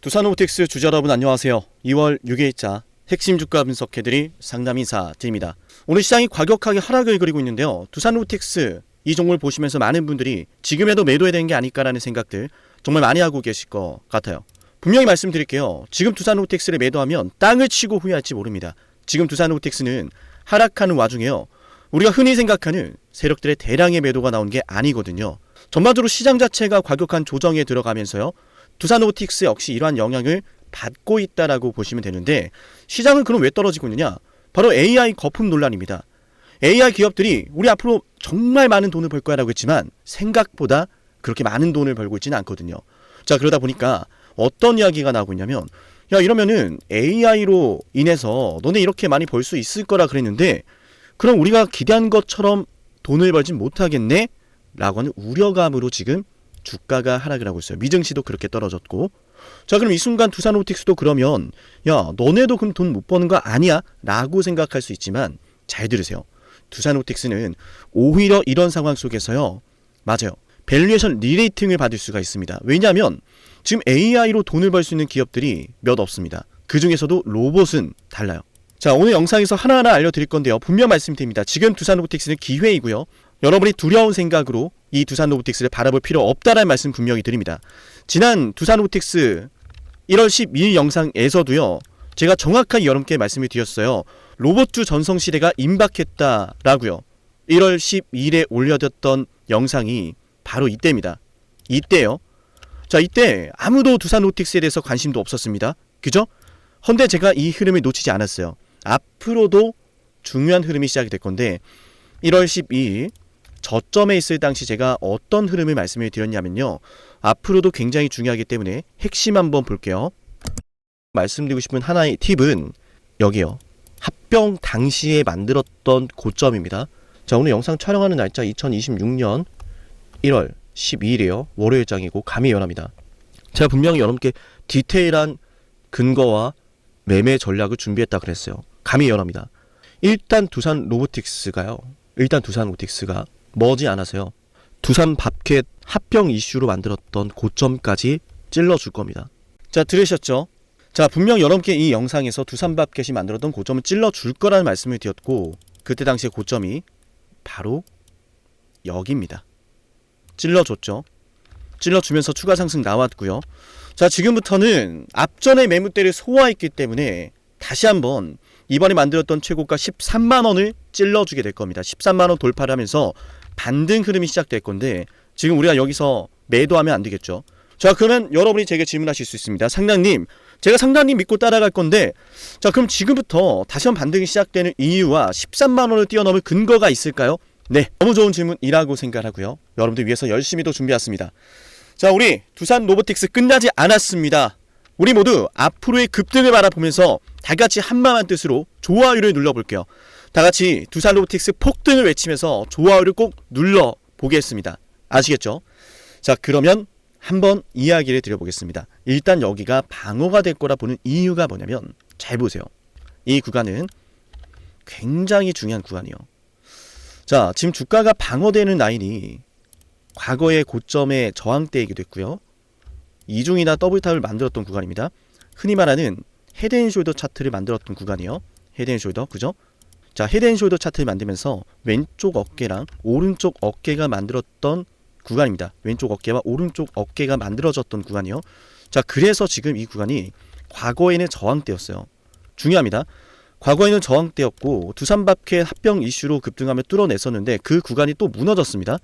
두산로보틱스 주주 여러분 안녕하세요. 2월 6일자 핵심 주가 분석해드릴 상담 인사드립니다. 오늘 시장이 과격하게 하락을 그리고 있는데요. 두산로보틱스 이 종목을 보시면서 많은 분들이 지금에도 매도해야 되는 게 아닐까라는 생각들 정말 많이 하고 계실 것 같아요. 분명히 말씀드릴게요. 지금 두산로보틱스를 매도하면 땅을 치고 후회할지 모릅니다. 지금 두산로보틱스는 하락하는 와중에요. 우리가 흔히 생각하는 세력들의 대량의 매도가 나온 게 아니거든요. 전반적으로 시장 자체가 과격한 조정에 들어가면서요. 두산로보틱스 역시 이러한 영향을 받고 있다라고 보시면 되는데 시장은 그럼 왜 떨어지고 있느냐? 바로 AI 거품 논란입니다. AI 기업들이 우리 앞으로 정말 많은 돈을 벌 거라고 했지만 생각보다 그렇게 많은 돈을 벌고 있지는 않거든요. 자, 그러다 보니까 어떤 이야기가 나오고 있냐면 야, 이러면은 AI로 인해서 너네 이렇게 많이 벌 수 있을 거라 그랬는데 그럼 우리가 기대한 것처럼 돈을 벌진 못하겠네? 라고 하는 우려감으로 지금 주가가 하락을 하고 있어요. 미증시도 그렇게 떨어졌고. 자, 그럼 이 순간 두산로보틱스도 그러면 야, 너네도 그럼 돈 못 버는 거 아니야? 라고 생각할 수 있지만 잘 들으세요. 두산로보틱스는 오히려 이런 상황 속에서요. 맞아요. 밸류에이션 리레이팅을 받을 수가 있습니다. 왜냐하면 지금 AI로 돈을 벌 수 있는 기업들이 몇 없습니다. 그 중에서도 로봇은 달라요. 자, 오늘 영상에서 하나하나 알려드릴 건데요. 분명 말씀드립니다. 지금 두산로보틱스는 기회이고요. 여러분이 두려운 생각으로 이 두산로보틱스를 바라볼 필요 없다라는 말씀 분명히 드립니다. 지난 두산로보틱스 1월 12일 영상에서도요. 제가 정확하게 여러분께 말씀을 드렸어요. 로봇주 전성시대가 임박했다라고요. 1월 12일에 올려졌던 영상이 바로 이때입니다. 이때요. 자, 이때 아무도 두산로보틱스에 대해서 관심도 없었습니다. 그죠? 헌데 제가 이 흐름을 놓치지 않았어요. 앞으로도 중요한 흐름이 시작이 될 건데 1월 12일 저점에 있을 당시 제가 어떤 흐름을 말씀을 드렸냐면요. 앞으로도 굉장히 중요하기 때문에 핵심 한번 볼게요. 말씀드리고 싶은 하나의 팁은 여기요. 합병 당시에 만들었던 고점입니다. 자, 오늘 영상 촬영하는 날짜 2026년 1월 12일이에요. 월요일장이고 감이 연합니다. 제가 분명히 여러분께 디테일한 근거와 매매 전략을 준비했다 그랬어요. 감이 연합니다. 일단 두산로보틱스가 머지않아서요. 두산밥켓 합병 이슈로 만들었던 고점까지 찔러줄 겁니다. 자, 들으셨죠? 자, 분명 여러분께 이 영상에서 두산밥켓이 만들었던 고점을 찔러줄 거라는 말씀을 드렸고 그때 당시의 고점이 바로 여기입니다. 찔러줬죠. 찔러주면서 추가 상승 나왔고요. 자, 지금부터는 앞전의 매물대를 소화했기 때문에 다시 한번 이번에 만들었던 최고가 13만원을 찔러주게 될 겁니다. 13만원 돌파를 하면서 반등 흐름이 시작될 건데 지금 우리가 여기서 매도하면 안 되겠죠. 자, 그러면 여러분이 제게 질문하실 수 있습니다. 상당님, 제가 상당님 믿고 따라갈 건데 자, 그럼 지금부터 다시 한번 반등이 시작되는 이유와 13만원을 뛰어넘을 근거가 있을까요? 네, 너무 좋은 질문이라고 생각하고요. 여러분들 위해서 열심히 또 준비했습니다. 자, 우리 두산로보틱스 끝나지 않았습니다. 우리 모두 앞으로의 급등을 바라보면서 다같이 한마음 뜻으로 좋아요를 눌러볼게요. 다같이 두산로보틱스 폭등을 외치면서 좋아요를 꼭 눌러보겠습니다. 아시겠죠? 자, 그러면 한번 이야기를 드려보겠습니다. 일단 여기가 방어가 될 거라 보는 이유가 뭐냐면 잘 보세요. 이 구간은 굉장히 중요한 구간이에요. 자, 지금 주가가 방어되는 라인이 과거의 고점의 저항대이기도 했고요. 이중이나 더블탑을 만들었던 구간입니다. 흔히 말하는 헤드앤숄더 차트를 만들었던 구간이에요. 헤드앤숄더, 그죠? 자, 헤드앤숄더 차트를 만들면서 왼쪽 어깨랑 오른쪽 어깨가 만들었던 구간입니다. 왼쪽 어깨와 오른쪽 어깨가 만들어졌던 구간이요. 자, 그래서 지금 이 구간이 과거에는 저항대였어요. 중요합니다. 과거에는 저항대였고 두산밥켓 합병 이슈로 급등하며 뚫어냈었는데 그 구간이 또 무너졌습니다.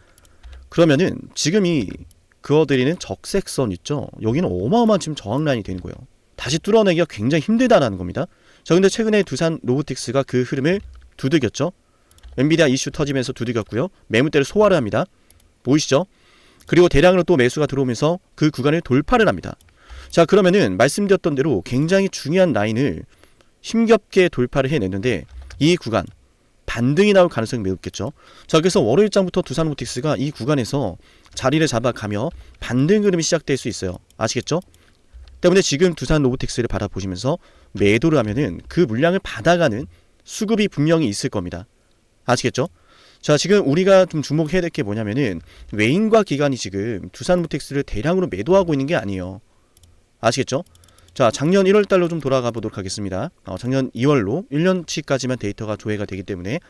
그러면은 지금 이 그어드리는 적색선 있죠? 여기는 어마어마한 지금 저항 라인이 되는 거예요. 다시 뚫어내기가 굉장히 힘들다라는 겁니다. 자, 근데 최근에 두산로보틱스가 그 흐름을 두들겼죠. 엔비디아 이슈 터지면서 두들겼고요. 매물대를 소화를 합니다. 보이시죠? 그리고 대량으로 또 매수가 들어오면서 그 구간을 돌파를 합니다. 자, 그러면은 말씀드렸던 대로 굉장히 중요한 라인을 힘겹게 돌파를 해냈는데 이 구간 반등이 나올 가능성이 매우 높겠죠. 자, 그래서 월요일장부터 두산로보틱스가 이 구간에서 자리를 잡아가며 반등 흐름이 시작될 수 있어요. 아시겠죠? 때문에 지금 두산로보틱스를 바라보시면서 매도를 하면은 그 물량을 받아가는 수급이 분명히 있을 겁니다. 아시겠죠? 자, 지금 우리가 좀 주목해야 될 게 뭐냐면은 외인과 기관이 지금 두산로보틱스를 대량으로 매도하고 있는 게 아니에요. 아시겠죠? 자, 작년 1월 달로 좀 돌아가 보도록 하겠습니다. 작년 2월로 1년치까지만 데이터가 조회가 되기 때문에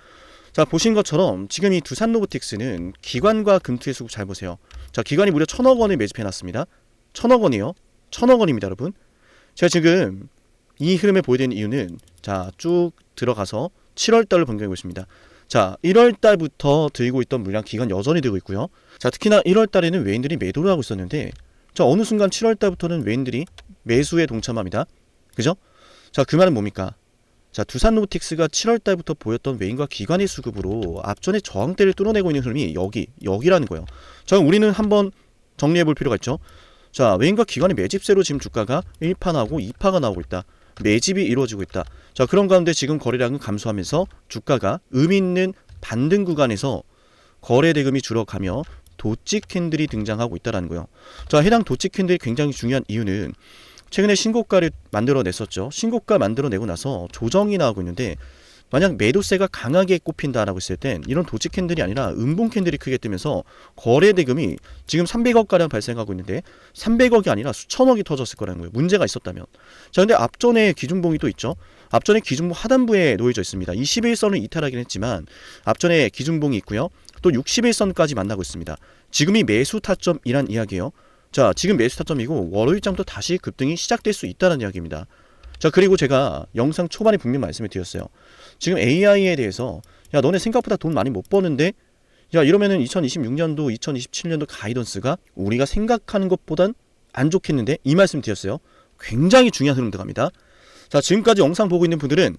자, 보신 것처럼 지금 이 두산로보틱스는 기관과 금투의 수급 잘 보세요. 자, 기관이 무려 1,000억 원을 매집해 놨습니다. 1,000억 원이요. 1,000억 원입니다, 여러분. 제가 지금 이 흐름을 보여드리는 이유는 자, 쭉 들어가서 7월 달로 변경해 보겠습니다. 자, 1월 달부터 들고 있던 물량 기관 여전히 들고 있고요. 자, 특히나 1월 달에는 외인들이 매도를 하고 있었는데 자, 어느 순간 7월 달부터는 외인들이 매수에 동참합니다. 그죠? 자, 그 말은 뭡니까? 자, 두산로보틱스가 7월 달부터 보였던 외인과 기관의 수급으로 앞전에 저항대를 뚫어내고 있는 흐름이 여기라는 거예요. 자, 우리는 한번 정리해 볼 필요가 있죠. 자, 외인과 기관의 매집세로 지금 주가가 1파 나오고 2파가 나오고 있다. 매집이 이루어지고 있다. 자, 그런 가운데 지금 거래량은 감소하면서 주가가 의미 있는 반등 구간에서 거래 대금이 줄어가며 도치 캔들이 등장하고 있다는 거예요. 자, 해당 도치 캔들이 굉장히 중요한 이유는 최근에 신고가를 만들어냈었죠. 신고가 만들어내고 나서 조정이 나오고 있는데 만약 매도세가 강하게 꼽힌다라고 했을 땐 이런 도치 캔들이 아니라 음봉 캔들이 크게 뜨면서 거래 대금이 지금 300억가량 발생하고 있는데 300억이 아니라 수천억이 터졌을 거라는 거예요. 문제가 있었다면. 자, 근데 앞전에 기준봉이 또 있죠. 앞전에 기준봉 하단부에 놓여져 있습니다. 21선을 이탈하긴 했지만 앞전에 기준봉이 있고요. 또 61선까지 만나고 있습니다. 지금이 매수 타점이란 이야기예요. 자, 지금 매수 타점이고 월요일장부터 다시 급등이 시작될 수 있다는 이야기입니다. 자, 그리고 제가 영상 초반에 분명히 말씀을 드렸어요. 지금 AI에 대해서 야, 너네 생각보다 돈 많이 못 버는데 야, 이러면은 2026년도 2027년도 가이던스가 우리가 생각하는 것보단 안 좋겠는데 이 말씀 드렸어요. 굉장히 중요한 흐름 들어갑니다. 자, 지금까지 영상 보고 있는 분들은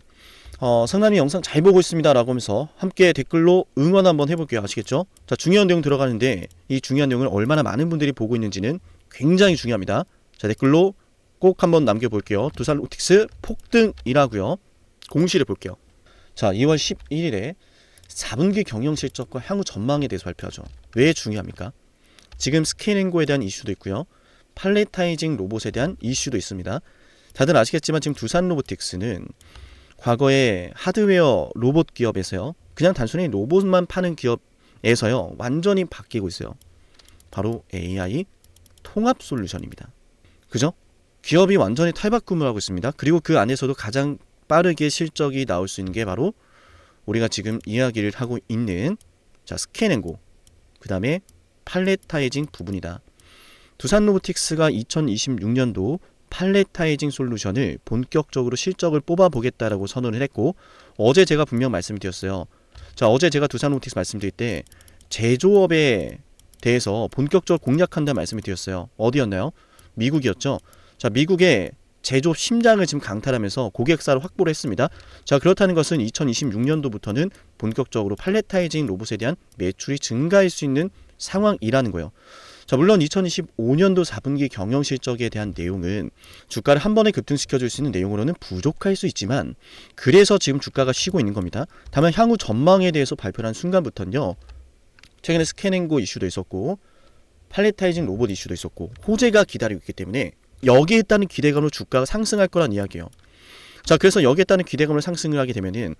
상남이 영상 잘 보고 있습니다 라고 하면서 함께 댓글로 응원 한번 해볼게요. 아시겠죠? 자, 중요한 내용 들어가는데 이 중요한 내용을 얼마나 많은 분들이 보고 있는지는 굉장히 중요합니다. 자, 댓글로 꼭 한번 남겨볼게요. 두산로보틱스 폭등이라고요. 공시를 볼게요. 자, 2월 11일에 4분기 경영실적과 향후 전망에 대해서 발표하죠. 왜 중요합니까? 지금 스케일앤고에 대한 이슈도 있고요. 팔레타이징 로봇에 대한 이슈도 있습니다. 다들 아시겠지만 지금 두산로보틱스는 과거에 하드웨어 로봇 기업에서요. 그냥 단순히 로봇만 파는 기업에서요. 완전히 바뀌고 있어요. 바로 AI 통합 솔루션입니다. 그죠? 기업이 완전히 탈바꿈을 하고 있습니다. 그리고 그 안에서도 가장 빠르게 실적이 나올 수 있는 게 바로 우리가 지금 이야기를 하고 있는 자, 스캔앤고 그 다음에 팔레타이징 부분이다. 두산로보틱스가 2026년도 팔레타이징 솔루션을 본격적으로 실적을 뽑아보겠다라고 선언을 했고 어제 제가 분명 말씀드렸어요. 자, 어제 제가 두산로보틱스 말씀드릴 때 제조업에 대해서 본격적으로 공략한다는 말씀을 드렸어요. 어디였나요? 미국이었죠. 자, 미국의 제조업 심장을 지금 강탈하면서 고객사를 확보를 했습니다. 자, 그렇다는 것은 2026년도부터는 본격적으로 팔레타이징 로봇에 대한 매출이 증가할 수 있는 상황이라는 거예요. 자, 물론 2025년도 4분기 경영 실적에 대한 내용은 주가를 한 번에 급등시켜줄 수 있는 내용으로는 부족할 수 있지만 그래서 지금 주가가 쉬고 있는 겁니다. 다만 향후 전망에 대해서 발표한 순간부터는요. 최근에 스캔앤고 이슈도 있었고 팔레타이징 로봇 이슈도 있었고 호재가 기다리고 있기 때문에 여기에 따른 기대감으로 주가가 상승할 거란 이야기예요. 자, 그래서 여기에 따른 기대감을 상승을 하게 되면은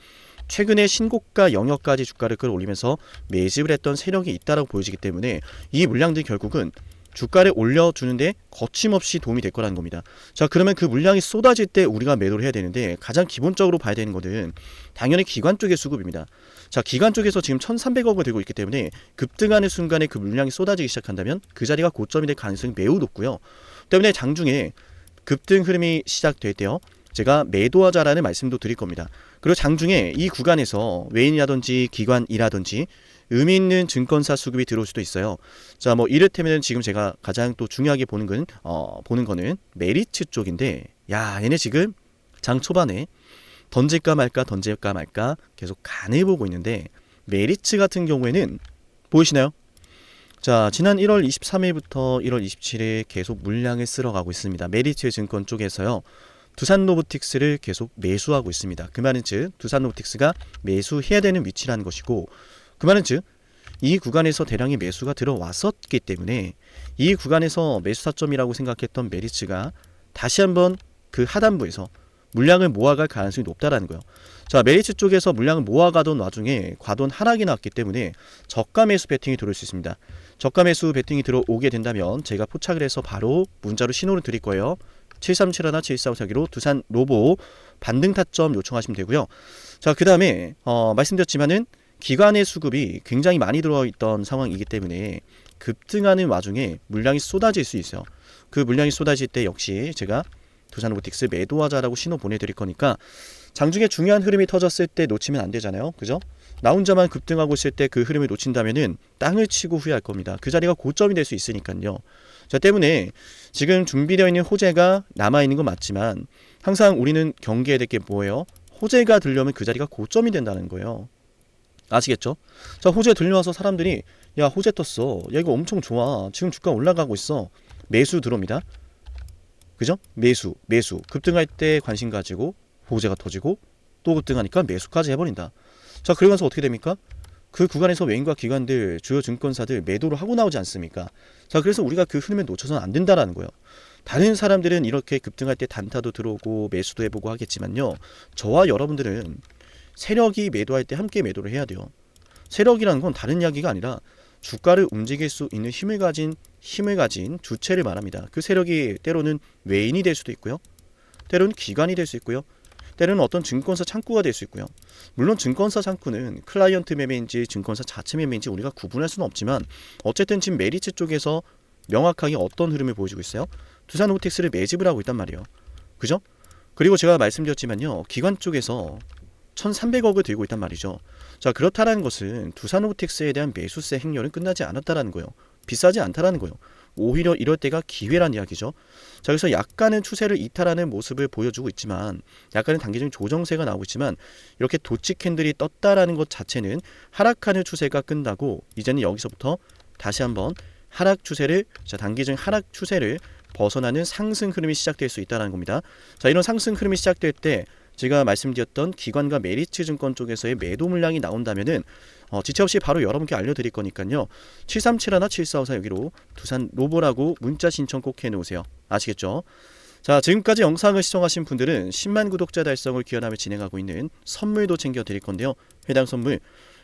최근에 신고가 영역까지 주가를 끌어올리면서 매집을 했던 세력이 있다라고 보여지기 때문에 이 물량들이 결국은 주가를 올려주는데 거침없이 도움이 될 거라는 겁니다. 자, 그러면 그 물량이 쏟아질 때 우리가 매도를 해야 되는데 가장 기본적으로 봐야 되는 것은 당연히 기관 쪽의 수급입니다. 자, 기관 쪽에서 지금 1,300억을 들고 있기 때문에 급등하는 순간에 그 물량이 쏟아지기 시작한다면 그 자리가 고점이 될 가능성이 매우 높고요. 때문에 장중에 급등 흐름이 시작될 때요. 제가 매도하자라는 말씀도 드릴 겁니다. 그리고 장중에 이 구간에서 외인이라든지 기관이라든지 의미 있는 증권사 수급이 들어올 수도 있어요. 자, 뭐 이를테면 지금 제가 가장 또 중요하게 보는 거는 메리츠 쪽인데, 야, 얘네 지금 장 초반에 던질까 말까 계속 간을 보고 있는데 메리츠 같은 경우에는 보이시나요? 자, 지난 1월 23일부터 1월 27일 계속 물량을 쓸어가고 있습니다. 메리츠 증권 쪽에서요. 두산로보틱스를 계속 매수하고 있습니다. 그 말은 즉 두산로보틱스가 매수해야 되는 위치라는 것이고 그 말은 즉 이 구간에서 대량의 매수가 들어왔었기 때문에 이 구간에서 매수 타점이라고 생각했던 메리츠가 다시 한번 그 하단부에서 물량을 모아갈 가능성이 높다라는 거예요. 자, 메리츠 쪽에서 물량을 모아가던 와중에 과도한 하락이 나왔기 때문에 저가 매수 베팅이 들어올 수 있습니다. 저가 매수 베팅이 들어오게 된다면 제가 포착을 해서 바로 문자로 신호를 드릴 거예요. 7371 7454기로 두산 로보 반등 타점 요청하시면 되고요. 자, 그 다음에 말씀드렸지만은 기관의 수급이 굉장히 많이 들어있던 상황이기 때문에 급등하는 와중에 물량이 쏟아질 수 있어요. 그 물량이 쏟아질 때 역시 제가 두산 로보틱스 매도하자라고 신호 보내드릴 거니까 장중에 중요한 흐름이 터졌을 때 놓치면 안 되잖아요. 그죠? 나 혼자만 급등하고 있을 때 그 흐름을 놓친다면은 땅을 치고 후회할 겁니다. 그 자리가 고점이 될 수 있으니까요. 자, 때문에 지금 준비되어 있는 호재가 남아있는 건 맞지만 항상 우리는 경계해야 될 게 뭐예요? 호재가 들려면 그 자리가 고점이 된다는 거예요. 아시겠죠? 자, 호재 들려와서 사람들이 야, 호재 떴어. 야, 이거 엄청 좋아. 지금 주가 올라가고 있어. 매수 들어옵니다. 그죠? 매수. 급등할 때 관심 가지고 호재가 터지고 또 급등하니까 매수까지 해버린다. 자, 그러면서 어떻게 됩니까? 그 구간에서 외인과 기관들, 주요 증권사들 매도를 하고 나오지 않습니까? 자, 그래서 우리가 그 흐름에 놓쳐서는 안 된다라는 거예요. 다른 사람들은 이렇게 급등할 때 단타도 들어오고 매수도 해보고 하겠지만요. 저와 여러분들은 세력이 매도할 때 함께 매도를 해야 돼요. 세력이라는 건 다른 이야기가 아니라 주가를 움직일 수 있는 힘을 가진 주체를 말합니다. 그 세력이 때로는 외인이 될 수도 있고요. 때로는 기관이 될 수 있고요. 때로는 어떤 증권사 창구가 될 수 있고요. 물론 증권사 창구는 클라이언트 매매인지 증권사 자체 매매인지 우리가 구분할 수는 없지만 어쨌든 지금 메리츠 쪽에서 명확하게 어떤 흐름을 보여주고 있어요? 두산 로보틱스를 매집을 하고 있단 말이에요. 그죠? 그리고 제가 말씀드렸지만요. 기관 쪽에서 1,300억을 들고 있단 말이죠. 자, 그렇다라는 것은 두산 로보틱스에 대한 매수세 행렬은 끝나지 않았다라는 거예요. 비싸지 않다라는 거예요. 오히려 이럴 때가 기회란 이야기죠. 자, 그래서 약간은 추세를 이탈하는 모습을 보여주고 있지만 약간은 단기적인 조정세가 나오고 있지만 이렇게 도치 캔들이 떴다라는 것 자체는 하락하는 추세가 끝나고 이제는 여기서부터 다시 한번 하락 추세를 단기적인 하락 추세를 벗어나는 상승 흐름이 시작될 수 있다는 겁니다. 자, 이런 상승 흐름이 시작될 때 제가 말씀드렸던 기관과 메리츠 증권 쪽에서의 매도 물량이 나온다면은 지체 없이 바로 여러분께 알려드릴 거니까요. 7371 7454 여기로 두산 로보라고 문자 신청 꼭 해놓으세요. 아시겠죠? 자, 지금까지 영상을 시청하신 분들은 10만 구독자 달성을 기원하며 진행하고 있는 선물도 챙겨드릴 건데요. 해당 선물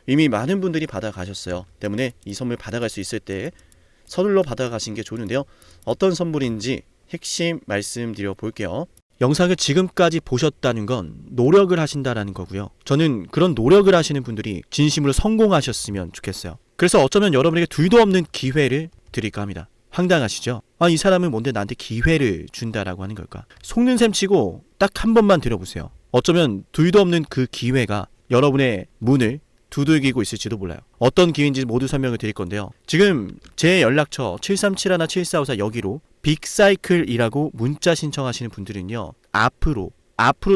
이미 많은 분들이 받아가셨어요. 때문에 이 선물 받아갈 수 있을 때 서둘러 받아가신 게 좋은데요. 어떤 선물인지 핵심 말씀드려 볼게요. 영상을 지금까지 보셨다는 건 노력을 하신다라는 거고요. 저는 그런 노력을 하시는 분들이 진심으로 성공하셨으면 좋겠어요. 그래서 어쩌면 여러분에게 둘도 없는 기회를 드릴까 합니다. 황당하시죠? 아, 이 사람은 뭔데 나한테 기회를 준다라고 하는 걸까? 속는 셈 치고 딱 한 번만 들어보세요. 어쩌면 둘도 없는 그 기회가 여러분의 문을 두들기고 있을지도 몰라요. 어떤 기회인지 모두 설명을 드릴 건데요. 지금 제 연락처 7371 7454 여기로 빅사이클이라고 문자 신청하시는 분들은요. 앞으로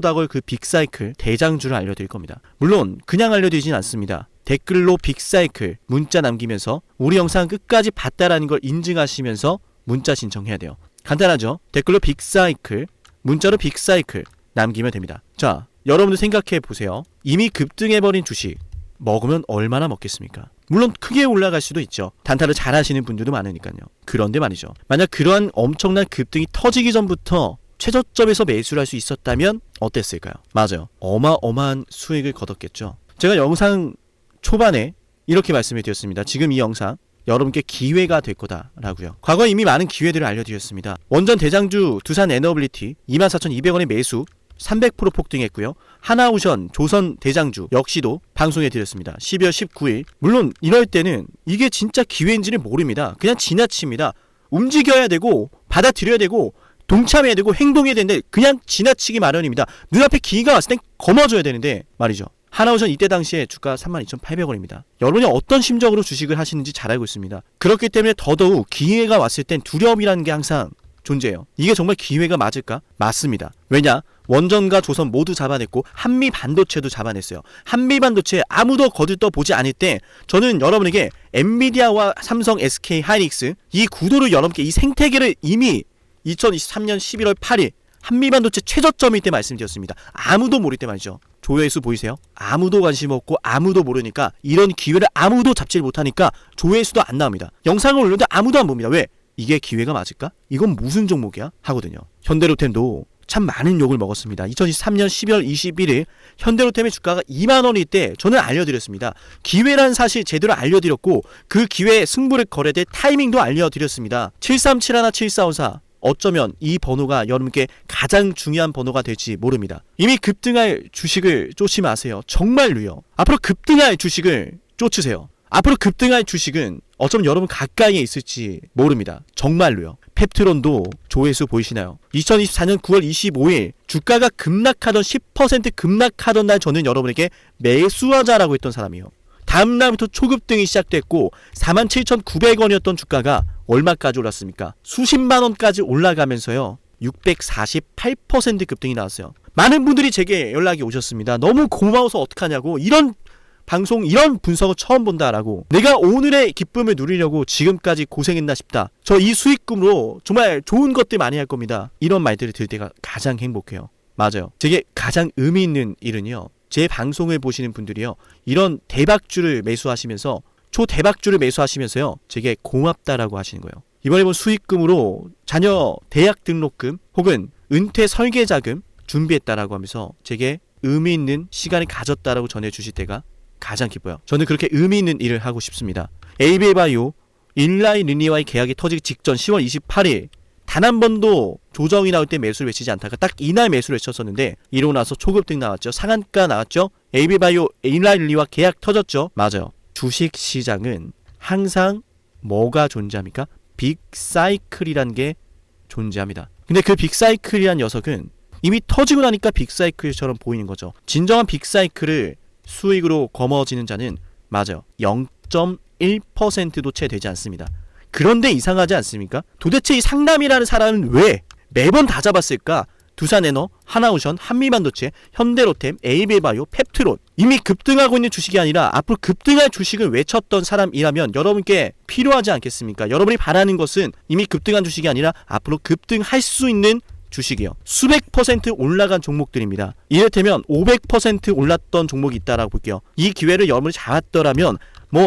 다가올 그 빅사이클 대장주를 알려드릴 겁니다. 물론 그냥 알려드리진 않습니다. 댓글로 빅사이클 문자 남기면서 우리 영상 끝까지 봤다라는 걸 인증하시면서 문자 신청해야 돼요. 간단하죠? 댓글로 빅사이클, 문자로 빅사이클 남기면 됩니다. 자, 여러분들 생각해 보세요. 이미 급등해버린 주식 먹으면 얼마나 먹겠습니까? 물론 크게 올라갈 수도 있죠. 단타를 잘 하시는 분들도 많으니까요. 그런데 말이죠. 만약 그러한 엄청난 급등이 터지기 전부터 최저점에서 매수를 할 수 있었다면 어땠을까요? 맞아요. 어마어마한 수익을 거뒀겠죠. 제가 영상 초반에 이렇게 말씀을 드렸습니다. 지금 이 영상 여러분께 기회가 될 거다라고요. 과거에 이미 많은 기회들을 알려드렸습니다. 원전 대장주 두산 에너빌리티 24,200원의 매수 300% 폭등했고요. 하나오션 조선 대장주 역시도 방송해 드렸습니다. 12월 19일. 물론 이럴 때는 이게 진짜 기회인지를 모릅니다. 그냥 지나칩니다. 움직여야 되고 받아들여야 되고 동참해야 되고 행동해야 되는데 그냥 지나치기 마련입니다. 눈앞에 기회가 왔을 땐 거머줘야 되는데 말이죠. 하나오션 이때 당시에 주가 32,800원입니다. 여러분이 어떤 심정으로 주식을 하시는지 잘 알고 있습니다. 그렇기 때문에 더더욱 기회가 왔을 땐 두려움이라는 게 항상 존재해요. 이게 정말 기회가 맞을까? 맞습니다. 왜냐? 원전과 조선 모두 잡아냈고 한미 반도체도 잡아냈어요. 한미 반도체 아무도 거들떠보지 않을 때 저는 여러분에게 엔비디아와 삼성, SK 하이닉스 이 구도를 여러분께 이 생태계를 이미 2023년 11월 8일 한미 반도체 최저점일 때 말씀드렸습니다. 아무도 모를 때 말이죠. 조회수 보이세요? 아무도 관심 없고 아무도 모르니까 이런 기회를 아무도 잡지 못하니까 조회수도 안 나옵니다. 영상을 올렸는데 아무도 안 봅니다. 왜? 이게 기회가 맞을까? 이건 무슨 종목이야? 하거든요. 현대로템도 참 많은 욕을 먹었습니다. 2023년 12월 21일 현대로템의 주가가 2만원일 때 저는 알려드렸습니다. 기회란 사실 제대로 알려드렸고 그 기회에 승부를 걸어야 될 타이밍도 알려드렸습니다. 7371 7454 어쩌면 이 번호가 여러분께 가장 중요한 번호가 될지 모릅니다. 이미 급등할 주식을 쫓지 마세요. 정말로요. 앞으로 급등할 주식을 쫓으세요. 앞으로 급등할 주식은 어쩌면 여러분 가까이에 있을지 모릅니다. 정말로요. 펩트론도 조회수 보이시나요? 2024년 9월 25일 주가가 급락하던 10% 급락하던 날 저는 여러분에게 매수하자라고 했던 사람이에요. 다음 날부터 초급등이 시작됐고 47,900원이었던 주가가 얼마까지 올랐습니까? 수십만 원까지 올라가면서요. 648% 급등이 나왔어요. 많은 분들이 제게 연락이 오셨습니다. 너무 고마워서 어떡하냐고, 이런 방송, 이런 분석을 처음 본다라고, 내가 오늘의 기쁨을 누리려고 지금까지 고생했나 싶다, 저 이 수익금으로 정말 좋은 것들 많이 할 겁니다, 이런 말들을 들을 때가 가장 행복해요. 맞아요. 제게 가장 의미 있는 일은요, 제 방송을 보시는 분들이요, 이런 대박주를 매수하시면서, 초대박주를 매수하시면서요, 제게 고맙다라고 하시는 거예요. 이번에 본 수익금으로 자녀 대학 등록금 혹은 은퇴 설계자금 준비했다라고 하면서 제게 의미 있는 시간을 가졌다라고 전해주실 때가 가장 기뻐요. 저는 그렇게 의미 있는 일을 하고 싶습니다. 에이비바이오 일라이 르니와의 계약이 터지기 직전 10월 28일 단 한 번도 조정이 나올 때 매수를 외치지 않다가 딱 이날 매수를 외쳤었는데, 이러고 나서 초급등 나왔죠. 상한가 나왔죠. 에이비바이오 일라이 르니와 계약 터졌죠. 맞아요. 주식시장은 항상 뭐가 존재합니까? 빅사이클이란 게 존재합니다. 근데 그 빅사이클이란 녀석은 이미 터지고 나니까 빅사이클처럼 보이는 거죠. 진정한 빅사이클을 수익으로 거머쥐는 자는 맞아요. 0.1%도 채 되지 않습니다. 그런데 이상하지 않습니까? 도대체 이 상남이라는 사람은 왜 매번 다 잡았을까? 두산에너, 하나오션, 한미반도체, 현대로템, 에이비바이오, 펩트론, 이미 급등하고 있는 주식이 아니라 앞으로 급등할 주식을 외쳤던 사람이라면 여러분께 필요하지 않겠습니까? 여러분이 바라는 것은 이미 급등한 주식이 아니라 앞으로 급등할 수 있는 주식이요. 수백 퍼센트 올라간 종목들입니다. 이를테면 500% 올랐던 종목이 있다라고 볼게요. 이 기회를 여러분이 잡았더라면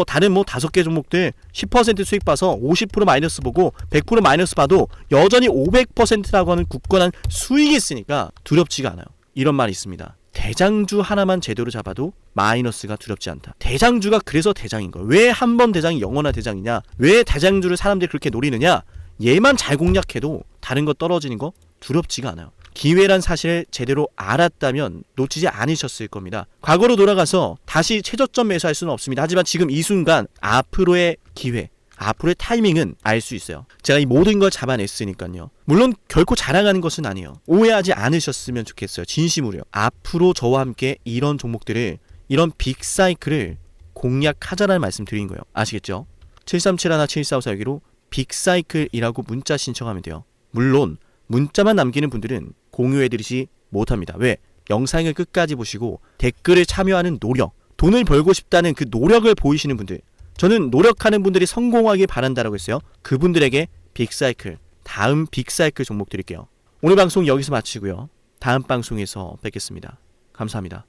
다른 5개 종목들 10% 수익 봐서 50% 마이너스 보고 100% 마이너스 봐도 여전히 500%라고 하는 굳건한 수익이 있으니까 두렵지가 않아요. 이런 말이 있습니다. 대장주 하나만 제대로 잡아도 마이너스가 두렵지 않다. 대장주가 그래서 대장인 거예요. 왜 한 번 대장이 영원한 대장이냐? 왜 대장주를 사람들이 그렇게 노리느냐? 얘만 잘 공략해도 다른 거 떨어지는 거 두렵지가 않아요. 기회란 사실을 제대로 알았다면 놓치지 않으셨을 겁니다. 과거로 돌아가서 다시 최저점 매수할 수는 없습니다. 하지만 지금 이 순간 앞으로의 기회, 앞으로의 타이밍은 알 수 있어요. 제가 이 모든 걸 잡아냈으니까요. 물론 결코 자랑하는 것은 아니에요. 오해하지 않으셨으면 좋겠어요. 진심으로요. 앞으로 저와 함께 이런 종목들을, 이런 빅사이클을 공략하자라는 말씀 드린 거예요. 아시겠죠? 7371-7454여기로 빅사이클이라고 문자 신청하면 돼요. 물론 문자만 남기는 분들은 공유해드리지 못합니다. 왜? 영상을 끝까지 보시고 댓글에 참여하는 노력, 돈을 벌고 싶다는 그 노력을 보이시는 분들, 저는 노력하는 분들이 성공하길 바란다라고 했어요. 그분들에게 빅사이클, 다음 빅사이클 종목 드릴게요. 오늘 방송 여기서 마치고요. 다음 방송에서 뵙겠습니다. 감사합니다.